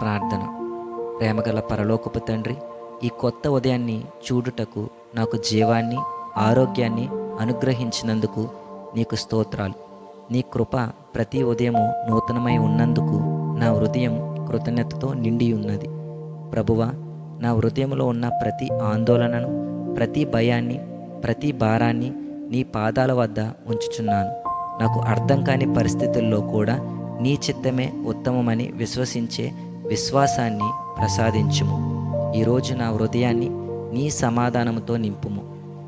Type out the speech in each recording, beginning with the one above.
ప్రార్థన. ప్రేమగల పరలోకపు తండ్రి, ఈ కొత్త ఉదయాన్ని చూడుటకు నాకు జీవాన్ని, ఆరోగ్యాన్ని అనుగ్రహించినందుకు నీకు స్తోత్రాలు. నీ కృప ప్రతి ఉదయము నూతనమై ఉన్నందుకు నా హృదయం కృతజ్ఞతతో నిండి ఉన్నది. ప్రభువా, నా హృదయంలో ఉన్న ప్రతి ఆందోళనను, ప్రతి భయాన్ని, ప్రతి భారాన్ని నీ పాదాల వద్ద ఉంచుచున్నాను. నాకు అర్థం కాని పరిస్థితుల్లో కూడా నీ చిత్తమే ఉత్తమమని విశ్వసించే విశ్వాసాన్ని ప్రసాదించుము. ఈరోజు నా హృదయాన్ని నీ సమాధానముతో నింపుము.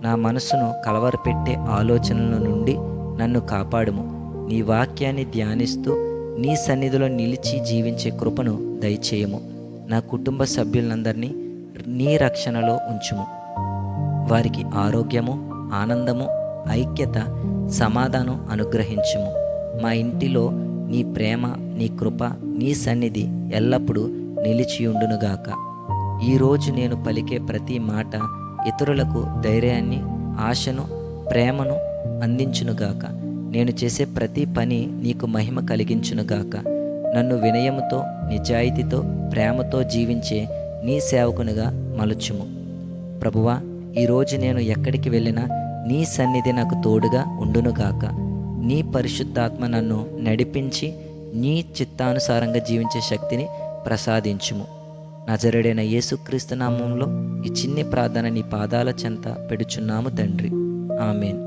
నా మనసును కలవరపెట్టే ఆలోచనల నుండి నన్ను కాపాడుము. నీ వాక్యాన్ని ధ్యానిస్తూ నీ సన్నిధిలో నిలిచి జీవించే కృపను దయచేయము. నా కుటుంబ సభ్యులందరినీ నీ రక్షణలో ఉంచుము. వారికి ఆరోగ్యము, ఆనందము, ఐక్యత, సమాధానం అనుగ్రహించుము. మా ఇంటిలో నీ ప్రేమ, నీ కృప, నీ సన్నిధి ఎల్లప్పుడూ నిలిచియుండునుగాక. ఈరోజు నేను పలికే ప్రతి మాట ఇతరులకు ధైర్యాన్ని, ఆశను, ప్రేమను అందించునుగాక. నేను చేసే ప్రతి పని నీకు మహిమ కలిగించునుగాక. నన్ను వినయముతో, నిజాయితీతో, ప్రేమతో జీవించే నీ సేవకునిగా మలుచుము. ప్రభువా, ఈరోజు నేను ఎక్కడికి వెళ్ళినా నీ సన్నిధి నాకు తోడుగా ఉండునుగాక. నీ పరిశుద్ధాత్మ నన్ను నడిపించి నీ చిత్తానుసారంగా జీవించే శక్తిని ప్రసాదించుము. నజరేయుడైన యేసుక్రీస్తు నామములో ఈ చిన్ని ప్రార్థన నీ పాదాల చెంత పెడుచున్నాము తండ్రి. ఆమేన్.